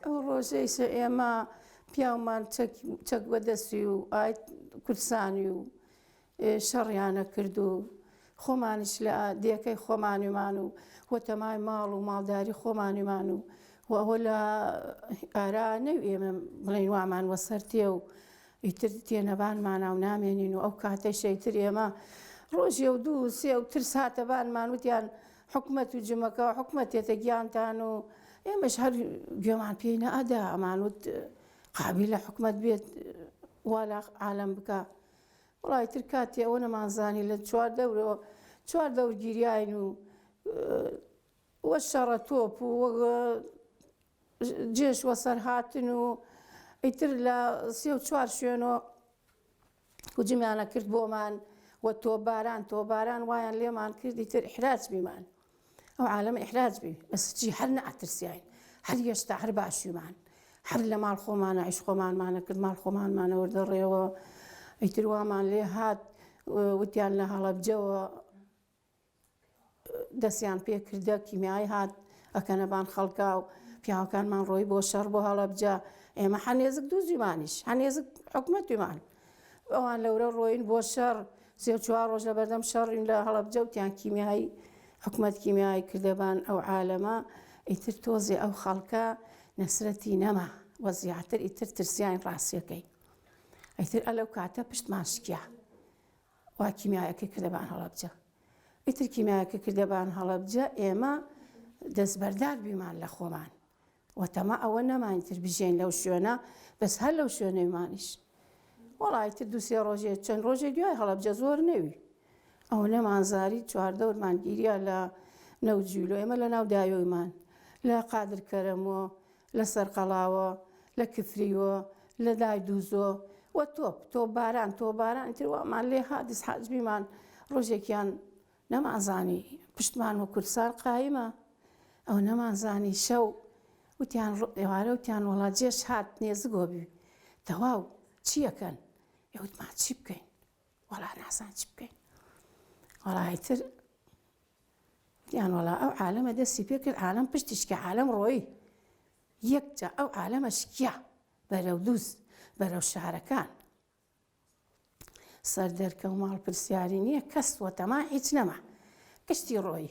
ئەو ڕۆژەی ئێمە پیاومان چەک بەدەستی و ئایت کورسانی و شەڕیانە کرد و خۆمانیش لە دیەکەی خۆمانیمان و هۆتەمای ماڵ و ماڵداری خۆمانیمان و ئەوە لە ئارا نەوی ئێمە بڵێن وامان وەسەرتێ و ئیتر تێنەبانمانە و نامێنین و ئەو کاتەی شەیتر ئێمە ڕۆژێ و دوو سێ و تر ساتەبانمان وتیان حکومەت و جمەکە و حکومەتێتە گیانتان و ئێمەش هەر گوێمان پێی نەئەدا ئەمانوت قابل لە حکومەت بێت وا لە عالەم بکە وڵای تر کاتی ئەوە نەمانزانی لە چوار دەور گیریاین و وە شەڕە تۆپ و جێش وەسەر هاتن و ئیتر لە 34 شوێنەوە هجومیانە کرد بۆمان وە تۆباران وایان لێمان کردی تر ئیحراج بیمان ئەو عالەمە ئیحراج بی بەسچی هەر نەئەترسیاین هەر هێشتا هەر باشیمان هەر لە ماڵ خۆمانە عیش خۆمانمانە کرد ماڵ خۆمانمانە وەردەڕێەوە ئیتر وامان لێ هات وتیان لە هەڵەبجەوە دەستیان پێ کردە کیمیایی هات ئەکەنەبان خەڵکا و پیاوەکانمان ڕۆی بۆ شەڕ بۆ هەڵەبجە ئێمە هەنێزک دووزیمانیش هەنێزک حکومەتیمان ئەوان لەورە ڕۆین بۆ شەڕ 34 ڕۆژ لە بەردەم شەڕین لە هەڵەبجە وتیان کیمیایی حکومەت کیمیایی کردەبان ئەو عالەمە ئیتر تۆزێ ئەو خەڵکە نەسرەتی نەما وەزیعتر ئیتر ترسیان ڕاستیەکەی ئیتر ئەلەو کاتە پشتمان شکیا وا کیمیایەکە کردەبان هەڵەبجە ئیتر کیمیایەکە کردەبان هەڵەبجە ئێمە دەستبەردار بیمان لە خۆمان وەتەما ئەوە نەمانیتر بژێن لەو شوێنە بەس هەر لەو شوێنەیمانیش وەڵای تر دووسێ ڕۆژێ چەند ڕۆژێ دوای هەڵەبجە زۆر نەوی ئەو نەمانزاری چواردەورمان گیریا لە نەوجیلۆ ئێمە لە ناو دایۆیمان لە قادرکەرەمەوە لە سەرقەڵاوە لە کفریوە لە دای دووزۆ وە تۆباران تر وامان لێ هادس حاجبیمان ڕۆژێکیان نەمانزانی پشتمان و کورسان قایمە ئەو نەمانزانی شەو وتیان ئێوارە وتیان وەڵا جێش هات نێزگۆبی تەواو چیەکەن ئێوتمان چی بکەین وەڵا ناسان چی بکەین وەڵای تر یان وەڵا ئەو عالەمە دەستی پێ کرد عالەم پشتیشکە عالەم ڕۆی یەکجا ئەو عالەمە شکیا بەرەو دووس بەرەو شارەکان سەردەرکە و ماڵ پرسیاری نییە کەس وەتەما هیچ نەما گشتی ڕۆی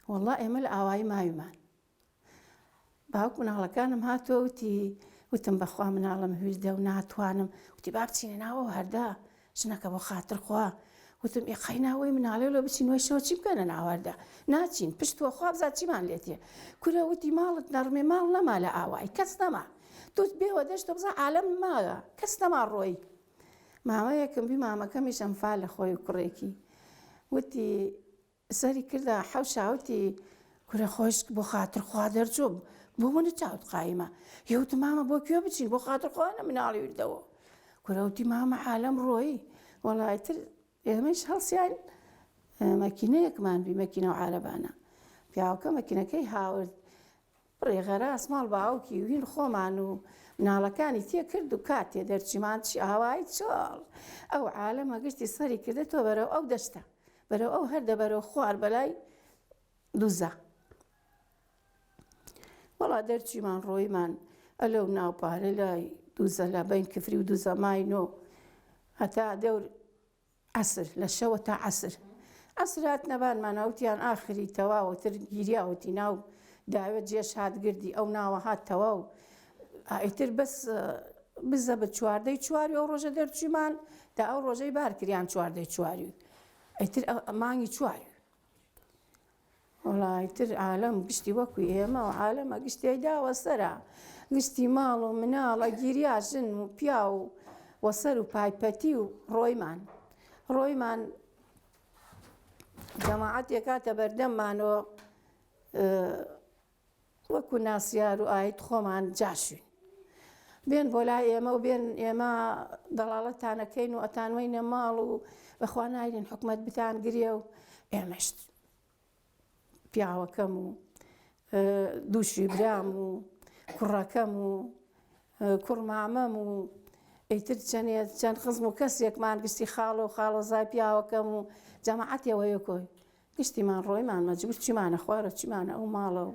وەڵا ئێمە لە ئاوایی ماویمان باوک مناڵەکانم هاتووە وتم بەخوا مناڵم هویردە و ناتوانم وتی با بچینە ناوە هەردا ژنەکە بۆ خاتر خوا وتم ئێقەی ناوەی مناڵێ لە بچین وەشەوە چی بکەنە ناوەردا ناچین پشتوە خوا بزات چیمان لێتێ کورە وتی ماڵت نەڕمێ ماڵ نەما لە ئاوایی کەس نەما تۆ بێوە دەشتە بزە عالەم ماوە کەس نەما ڕۆی مامەیەکم بی مامەکەمیش ئەمفال لە خۆی و کوڕێکی وتی سەری کردە حەوشاوتی کورە خۆش بۆ خاتر خوا دەرچوو بۆ منە چاوت قایمە یەوتم مامە بۆ کوێ بچین بۆ خاتر خۆیانە مناڵی وردەوە کورەوتی مامە عالەم ڕۆی وەڵای تر ئێمەش هەڵسیان مەکینەیەکمان بی مەکینە و عارەبانە پیاوەکە مەکینەکەی هاورد ڕێغەراس ماڵ باوکی وین خۆمان و مناڵەکانی تێ کرد و کاتێ دەرچیمان چی ئاوای چاڵ ئەو عالەمە گشتی سەری کردێتەوە بەرەو ئەو دەشتە بەرەو ئەو هەردە بەرەو خوار بەلای دووزە وەڵا دەرچیمان ڕۆیمان ئەلەو ناوپارە لای دووزە لە بین کفری و دووزە ماینۆ هەتا دەور عسر لە شەوە تا عسر عسرات نەبانمان ئەوتیان ئاخری تەواوەتر گیریاوەتی ناو داوێت جێش هاتگردی ئەو ناوە هات تەواو ئیتر بەس بزە بە چواردەی چواری ئەو ڕۆژە دەرچیمان تا ئەو ڕۆژەی بارکریان چواردەی چواری ئیتر مانگی چواری وەڵای تر عالەم گشتی وەکو ئێمە و عالەمە گشتی داوە سەرە گشتی ماڵ و مناڵە گیریا ژن و پیا و وەسەر و پایپەتی و ڕۆیمان جەماعەتێک هاتە بەردەممانەوە وەکو ناسیار و ئایت خۆمان جاشوین بێن بۆ لای ئێمە و بێن ئێمە دەڵاڵەتانەکەین و ئەتانوەینە ماڵ و بەخوا نایرین حکومەت بتان گرێ و ئێمەش پیاوەکەم و دووشی برام و کوڕەکەم و کوڕمامەم و ئیتر چەند خزم و کەسێکمان گشتی خاڵۆ خاڵۆزای پیاوەکەم و جەماعەتێوە یەکۆی گشتیمان ڕۆیمان مەجبور چیمانە خوارە چیمانە ئەو ماڵە و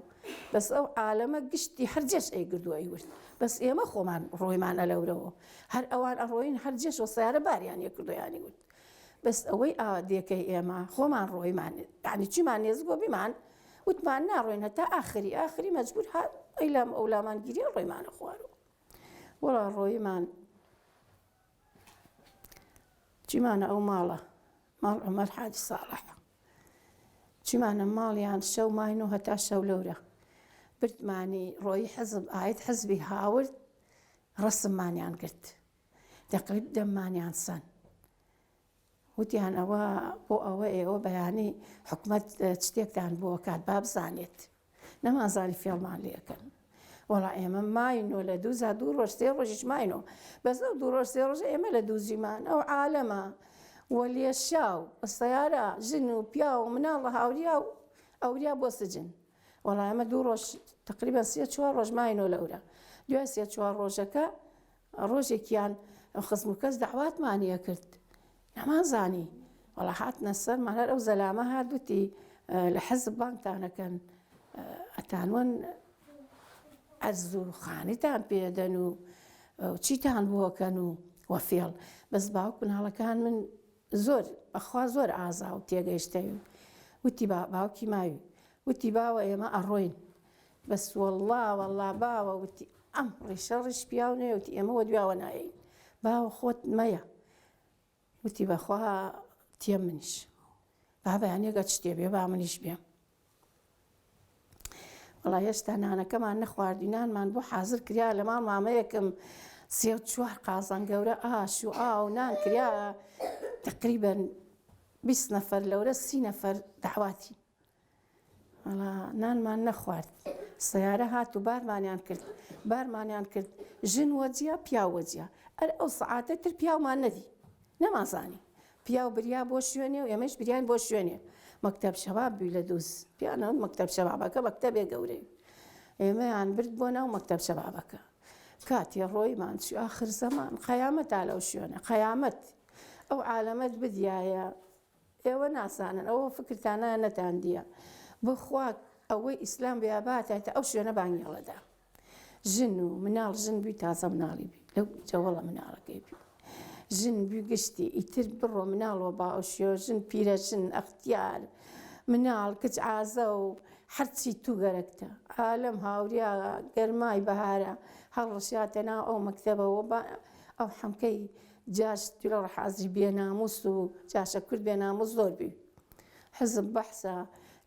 بەس ئەو عالەمە گشتی هەرجێش ئەیگردووەی ورد بەس ئێمە خۆمان ڕۆیمانە لەورەوە هەر ئەوان ئەڕۆین هەرجێش و سیارە باریان یەکردویانی ورد بەس ئەوەی ئادێکەی ئێمە خۆمان ڕۆیمان یعنی چیمان نێز بۆ بیمان وتمان ناڕۆین هەتا ئاخری مەجبور ئەیلام ئەولامان گیری ڕۆیمانە خوارەوە وەڵا ڕۆیمان چیمانە ئەو ماڵە ماڵ عومەر حاجی ساڵح چیمانە ماڵیان شەو ماین و هەتا شەو لەورە بردمانی ڕۆی حەزب ئاید حەزبی هاورد ڕسممانیان کرد تەقریب دەممانیان سەن وتیان ئەوە بۆ ئەوە ئێوە بەیانی حکومەت شتێکتان بۆ کات با بزانێت نەمازانی فێڵمان لێکەن وەڵا ئێمە ماینەوە لە دوو ڕۆژ سێ ڕۆژیش ماینەوە بەس ئەو دوو ڕۆژ سێ ڕۆژ ئێمە لە دووزیمان ئەو عالەمە وەلێشا و سەیارە ژن و پیا و مناڵە هاوریا و ئەوریا بۆ سجن وەڵا ئێمە دوو ڕۆژ تقریبا سێ چوار ڕۆژ ماینەوە لەورە دوای سێ چوار ڕۆژەکە ڕۆژێکیان خزم و کەس دەعواتمانیە کرد نەمازانی وەڵا هاتنە سەرمان هەر ئەو زەلامە هاتووتی لە حەزب بانگتانەکەن ئەتانوەن ئەرز و خانیتان پێدەن و چیتان بۆکەن و وەفێڵ بەس باوک مناڵەکان من زۆر بەخوا زۆر ئازا و تێگەیشتەوی وتی باوکی ماوی وتی باوە ئێمە ئەڕۆین بەس وەڵڵا باوە وتی ئەم ڕیشەڕیش پیاو نێ وتی ئێمە وە دواوە نایین باوە خۆت مەیە وتی بەخوا تێم منیش با بەیانێگە شتێ بێ با منیش بێم وەڵا هێشتا نانەکەمان نەخواردینانمان بۆ حازر کریا لە ماڵ مامەیەکم سێ و چوار قازان گەورە ئاش و ئاو نان کریا تقریبا 20 نەفەر لەورە 30 نەفەر داواتی وەڵا نانمان نەخوارد سەیارە هات و بارمانیان کرد ژن وەجیا پیا وەجیا ئەر ئەو سەعاتە تر پیاومان نەدی نەمازانی پیا و بریا بۆ شوێنێ و ئێمەش بریان بۆ شوێنێ مەکتەب شەباب بووی لە دووس پیانەوە مەکتەب شەبابەکە مەکتەبێ گەورەی ئێمەیان برد بۆ ناو مەکتەب شەبابەکە کاتی ڕۆیمان چوو ئاخر زەمان قەیامەتا لەو شوێنە قەیامەت ئەو عالەمەت بدیایە ئێوە ناسانن ئەوە فکرتانە نەتاندیە بخوا ئەوەی ئیسلام بیاباتێتە ئەو شوێنە بانگێڵەدا ژن و مناڵ ژن بووی تازە مناڵی بی لەو جەوەڵە مناڵەکەی بی ژن بووی گشتی ئیتر بڕۆ مناڵەوە باوشێ ژن پیرە ژن ئەختیار مناڵ کچ ئازە و هەرچی تو گەرەکتە عالەم هاوریا گەرمای بەهارە هەڵڕشاتە ناو ئەو مەکتەبەوە ئەو حەمکەی جاش لە ڕەحازی بێناموس و جاشە کورد بێناموس زۆر بووی حزب بەحسە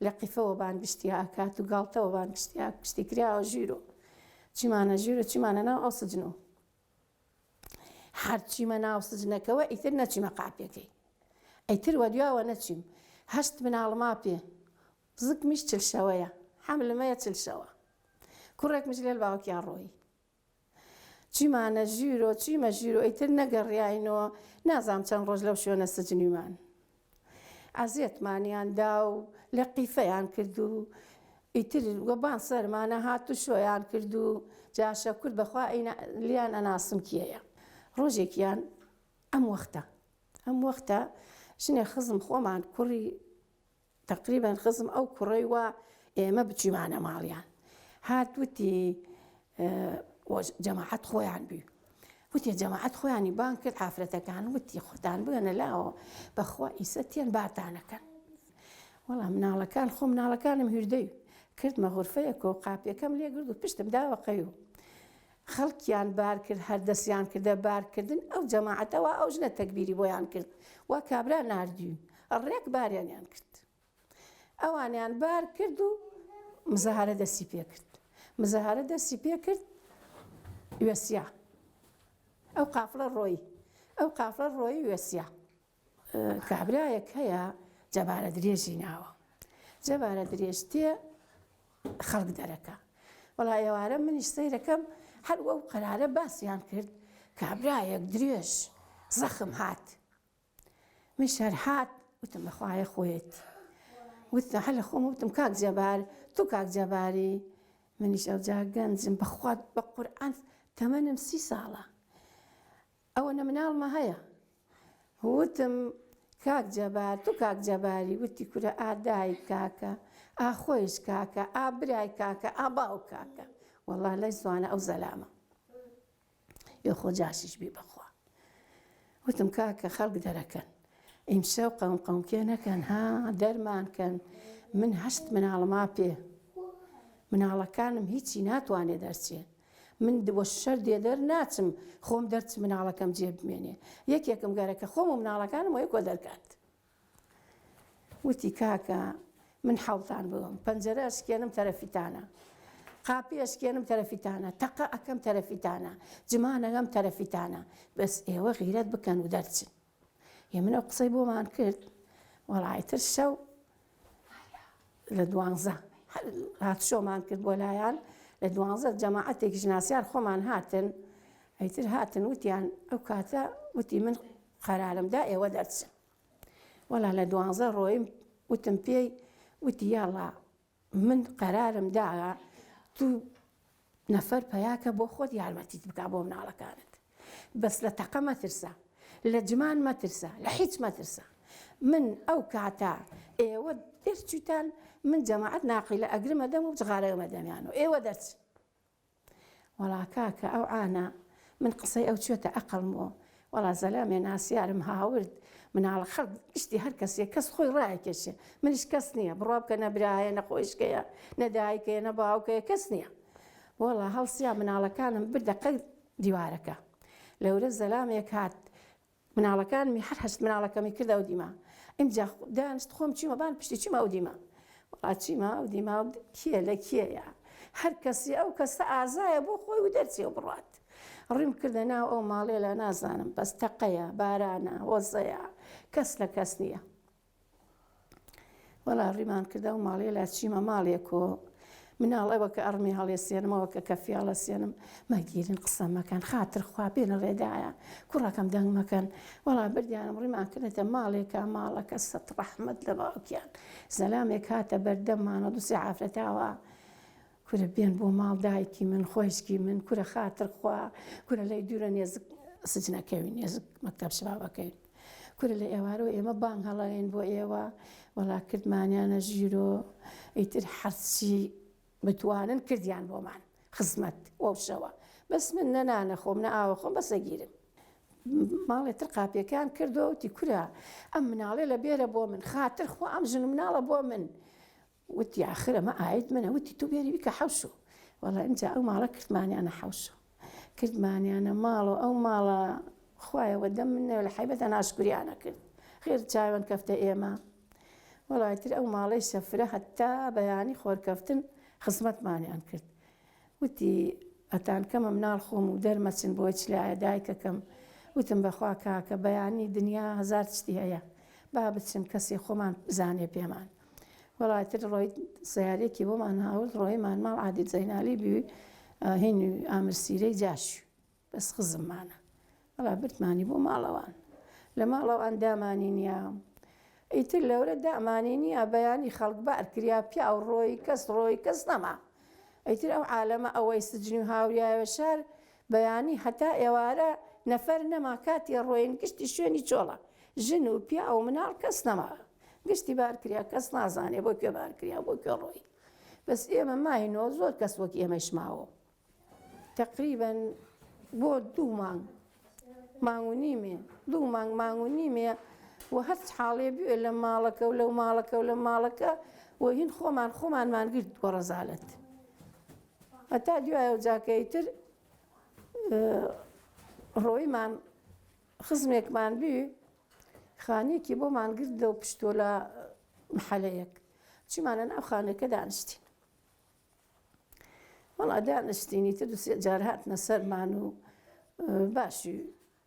لە قیفەوە بانگشتی ئاکات و گاڵتەوە بانگشتی گشتی کراوە ژیرۆ چیمانە ژیرۆ چیمانە ناو ئەو سجنەوە هەرچیمە ناو سجنەکەوە ئیتر نەچیمە قاپێکەی ئەیتر وە دواوە نەچیم هەشت مناڵما پێ زگمیش چلشەوەیە حەملمەیە چلشەوە کوڕێکمش لێل باوکیان ڕۆی چیمانە ژیرۆ چیمە ژیرۆ ئیتر نەگەڕیاینەوە نازام چەند ڕۆژ لەو شوێنە سجنیمان ئازیەتمانیان دا و لە قیفەیان کرد و ئیتر وەبان سەرمانە هات و شۆیان کرد و جاشە کورد بەخوا لیان ئەناسم کێیە ڕۆژێکیان ئەم وەختە ژنێ خزم خۆمان کوڕی تقریبا خزم ئەو کوڕەی وە ئێمە بچیمانە ماڵیان هات وتی جەماعەت خۆیان بووی وتی جەماعەت خۆیانی بان کرد حافرەتەکان وتی خۆتان بگەنە لاوە بەخوا ئیسە تێن بارتانەکەن وەڵام مناڵەکانم هیردەی کردمە غورفەیەکەوە قاپیەکەم لێگرد و پشتم داوەقەی و خەڵکیان بار کرد هەر دەستیان کردە بارکردن ئەو جەماعەتەوە ئەو ژنە تەکبیری بۆیان کرد وا کابرا ناردووی ڕێک باریانیان کرد ئەوانیان بار کرد و مزەهارە دەستی پێ کرد وێسیا ئەو قافڵە ڕۆی وێسیا کابرایەک هەیە جەبارە درێژی ناوە جەبارە درێژ تێ خەڵک دەرەکە وەڵا ئێوارە منیش سەیرەکەم هەر وەو قەرارە باسییان کرد کابرایەک درێژ زەخم هات من شەر هات وتم بەخوایە خۆیەتی وتم هەر لە خۆم وتم کاک جەبار تو کاک جەباری منیش ئەو جا گەنجم بەخوا بە قورئان تەمەنم 30 ساڵە ئەوە نە مناڵمە هەیە وتم کاک جەبار تو کاک جەباری وتی کورە ئادای کاکە ئاخۆیش کاکە ئابرای کاکە ئاباو کاکە وەڵا لەی زوانە ئەو زەلامە یۆ خۆجاشیش بی بەخوا وتم کاکە خەڵک دەرەکەن ئیمشەو قەومکێ نەکەن ها دەرمانکەن من هەشت مناڵما پێ مناڵەکانم هیچی ناتوانێ دەرچێن من وە شەر دێدەر ناچم خۆم دەرچ مناڵەکەم جێ بمێنێ یەکێکم گەرەکە خۆم و مناڵەکانم وەیە کۆ دەرکات وتی کاکە من حەوڵتان بووم پەنجەرە ئەشکێنم تەرەفیتانە قاپی ئەشکێنم تەرەفیتانە تەقە ئەەکەم تەرەفیتانە جمانەکەم تەرەفیتانە بەس ئێوە غیرەت بکەن و دەرچن هێ من ئەو قسەی بۆمان کرد وەڵایتر شەو لە 12 هاتشۆمان کرد بۆ لایەن لە 12 جەماعەتێکی ژناسیار خۆمان هاتن ئەیتر هاتن وتیان ئەو کاتە وتی من قەرارمدا ئێوە دەرچن وەڵا لە 12 ڕۆیم وتم پێی وتی یاڵا من قەرارم داوە تو نەفەر پەیاکە بۆ خۆت یارمەتیت بکا بۆ مناڵەکانت بەس لە تەقە مەترسە لە جمان مەترسە لە هیچ مەترسە من ئەو کاتە ئێوە دەرچوتان من جەماعەت ناقیلە ئەگرمە دەم و جغارەمە دەمیانەوە ئێوە دەرچن وەڵا کاکە ئەو عانە من قسەی ئەو چێتە ئەقڵمەوە وەڵا زەلامێ ناسیارم هاورد مناڵە خەڵک گشتی هەر کەسێک کەس خۆی ڕایکێشێ منیش کەس نییە بڕوا بکە نەبرایە نەخۆشکەیە نەدایکەیە نە باوکەیە کەس نییە وەڵا هەڵسیا مناڵەکانم بردە قەد دیوارەکە لەورە زەلامێک هات مناڵەکانمی هەر هەشت مناڵەکەمی کردە و دیما ئەمجا دانست خۆم چیمە بان پشتی چیمە ئەو دیما وڵا چیمە ئەو دیما کێ لە کێیە هەر کەسی ئەو کەسە ئازایە بۆ خۆی و دەرچێ و بڕات ڕیم کردە ناو ئەو ماڵێ لە نازانم بەس تەقەیە بارانە وەزەیە کەس لە کەس نییە وەڵا ڕیمان کردە و ماڵێ لە چیمە ماڵێکۆ مناڵ ئەوە کە ئەڕمی هەڵێسێنمەوە کە کەفیاڵە سێنم مەگیرن قسە مەکەن خاتر خوا بێنە ڕێدایە کوڕەکەم دەنگ مەکەن وەڵا بردیانم ڕیمان کردێتە ماڵێکە ماڵەکە سەد ڕەحمەت لە باوکیان زەلامێک هاتە بەردەممانە دووسێ عافرەتاوە کورە بێن بۆ ماڵ دایکی من خۆشکی من کورە خاتر خوا کورە لەی دوورە نێزک سجنەکەوین نێزک مەکتەب شەبابەکەین کورە لە ئێوارەوە ئێمە بانگ هەڵەوێن بۆ ئێوە وەڵا کردمانیانە ژیرۆ ئیتر حەرچی بتوانن کردیان بۆمان خزمەت وەوشەوە بەس من نەنانە خۆم نە ئاوە خۆم بەسە گیرم ماڵێتر قاپیەکان کردەوە وتی کورە ئەم مناڵێ لە بێرە بۆ من خاتر خوا ئەم ژن مناڵە بۆ من وتی ئاخرە مە ئاید منە وتی تو بێری بیکە حەوشو وەڵا ئەمجا ئەو ماڵە کردمانیانە حەوشو کردمانیانە ماڵەوە ئەو ماڵە خوایەوە دەم منەوە لە حیبەتە ناشکریانە کرد خێر چاوەن کەفتە ئێمە وەڵایتر ئەو ماڵەی سەفرە هەتا بەیانی خۆرکەفتن خزمەتمانیان کرد وتی ئەتان کەمە مناڵ خۆم و دەرمەچن بۆ چلایە دایکەکەم وتم بەخوا کاکە بەیانی دنیا هەزار شتی هەیە با بچم کەسی خۆمان بزانێ پێمان وەڵاتر ڕۆی سیارێکی بۆمان هاورد ڕۆیمان ماڵ عادی جەینالی بووی هین ئامرسیرەی جاشی بەس خزممانە وەڵا بردمانی بۆ ماڵەوان لە ماڵەوان دامانی نییە ئیتر لەورە دامانی نییە بەیانی خەڵک بار کریا پیا و ڕۆی کەس نەما ئەیتر ئەو عالەمە ئەوەی سجنی و هاوریایە شار بەیانی هەتا ئێوارە نەفەر نەما کاتی ڕۆین گشتی شوێنی چۆڵە ژن و پیا و مناڵ کەس نەما گشتی بارکریا کەس نازانێ بۆ کوێ بارکریا بۆ کوێ ڕۆی بەس ئێمە ماینەوە زۆر کەس وەک ئێمەش ماوە تەقریبەن بۆ 2 مانگ مانگ و نیمێ 2 مانگ مانگ و نیمێ و هەر حاڵێ بوێ لە ماڵەکە و لەو ماڵەکە و لە ماڵەکە و هین خۆمانمان گرت بۆ ڕەزالەت هەتا دوایە جاکەیتر ڕۆیمان خزمێکمان بووی خانێکی بۆمان گردە و پشتۆ لە محەلەیەک چیمانە ناو خانەکە دانیشتین وەڵا دانیشتینی تر دووسێ جار هاتنە سەرمان و باشی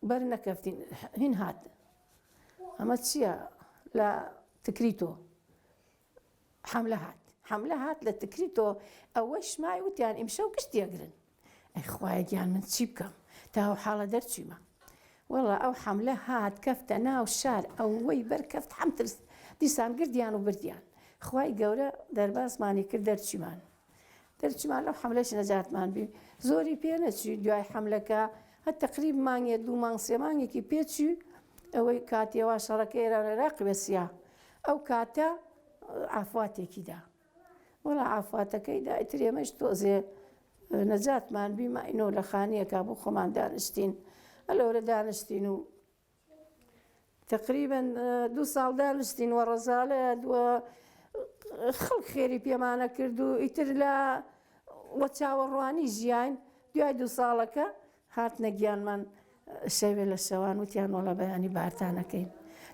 بەر نەکەفتین هین هاتن ئەمە چییە لە تکریتۆ حەملە هات لە تکریتۆ ئەوە شمای وتیان ئیمشەو گشتیەگرن ئەی خوایە گیان من چی بکەم تا ئەو حاڵە دەرچویمە وەڵا ئەو حەملە هات کەفتە ناو شار ئەوەی بەرکەفت حەمترس دیسان گردیان و بردیان خوای گەورە دەرباسمانی کرد دەرچیمان لەو حەملەش نەجاتمان بی زۆری پێ نەچوی دوای حەملەکە هەر تەقریب مانگێ 2 مانگ 3 مانگێکی پێچوی ئەوەی کاتیەوە شەڕەکەی عێراق بەسییا ئەو کاتە ئافاتێکیدا وەڵا ئافاتەکەیدا ئیتر ئێمەش تۆزێ نەجاتمان بیماینەوە لە خانیەکە بۆ خۆمان دانیشتین لەورە دانیشتین و تقریبا 2 ساڵ دانیشتین وە ڕەزالە خەڵک خێری پێمانە کرد و ئیتر لە وە چاوەڕوانی ژیان دوای 2 ساڵەکە هاتنە گیانمان شەوێ لە شەوان وتیان وەڵا بەیانی بارتانەکەین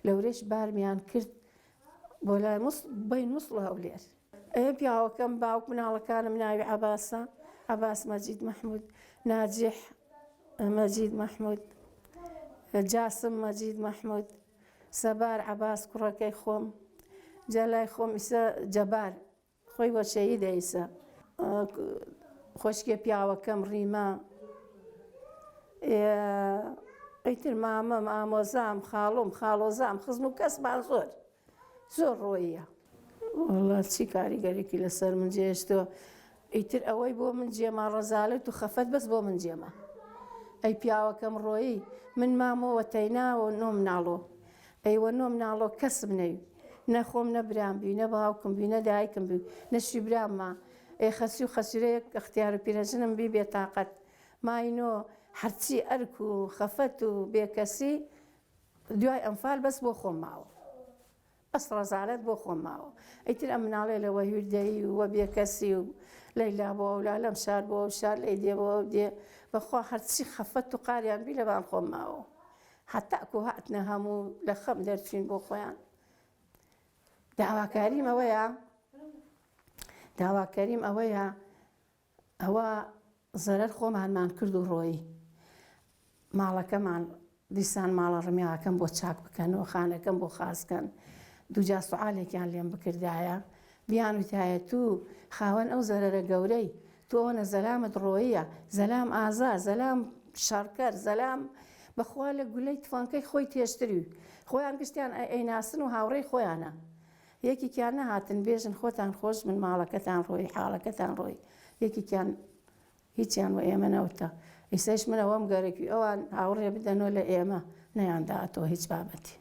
لەورەش بارمیان کرد بۆ لای بین موسڵ هەولێر پیاوەکەم باوک مناڵەکانم ناوی عەباسە عەباس مەجید محمود ناجح مەجید محمود جاسم مەجید محمود سەبار عەباس کوڕەکەی خۆم جەلای خۆم ئیسە جەبار خۆی بۆ شەهیدە ئیسە خۆشکێ پیاوەکەم ڕیما ئەیتر مامەم ئامۆزام خاڵۆم خاڵۆزام خزم و کەسمان زۆر ڕۆیە وەڵا چی کاریگەرێکی لەسەر من جێشتەوە ئیتر ئەوەی بۆ من جێما ڕەزالەت و خەفەت بەس بۆ من جێما ئەی پیاوەکەم ڕۆیی من مامۆوە تەیناوە نۆ مناڵۆ ئەیوە نۆ مناڵۆ کەسم نەوی نەخۆم نەبرام بی نە باوکم بی نە دایکم بی نەشی براممە ئەی خەسی و خەسیرەیەک ئەختیار و پیرەژنم بی بێتاقەت ماینۆ هەرچی ئەرک و خەفەت و بێکەسی دوای ئەمفال بەس بۆ خۆم ماوە بەس ڕەزالەت بۆ خۆم ماوە ئەیتر ئەم مناڵێ لەوە هوردەیی و وە بێکەسی و لەیلا بۆ ئەولا لەم شار بۆ ئەو شار لەی دێ بۆ ئەو دێ بەخوا هەرچی خەفەت و قاریان بی لەبان خۆم ماوە هەتاکو هاتنە هەموو لە خەم دەرچوین بۆ خۆیان داواکاریم ئەوەیە ئەوە زەرەر خۆمانمان کرد و ڕۆیی ماڵەکەمان دیسان ماڵە ڕمیاکەم بۆ چاک بکەنەوە خانەکەم بۆ خازکەن دووجا سوعالێکیان لێم بکردایە بیان وتایە تو خاوەن ئەو زەرەرە گەورەی تۆ ئەوە زەلامت ڕۆیە زەلام ئازا زەلام شەڕکەر زەلام بەخوا لە گولەی تفانکەی خۆی تێشتری خۆیان گشتیان ئەیناسن و هاوڕێی خۆیانە یەکێکیان نەهاتن بێژن خۆتان خۆش من ماڵەکەتان ڕۆی حاڵەکەتان ڕۆی یەکێکیان هیچیان و ئێمە نەوتە ئیسەش منەوەم گەرەکی ئەوان هاوڕێ بدەنەوە لە ئێمە نەیانداتەوە هیچ بابەتی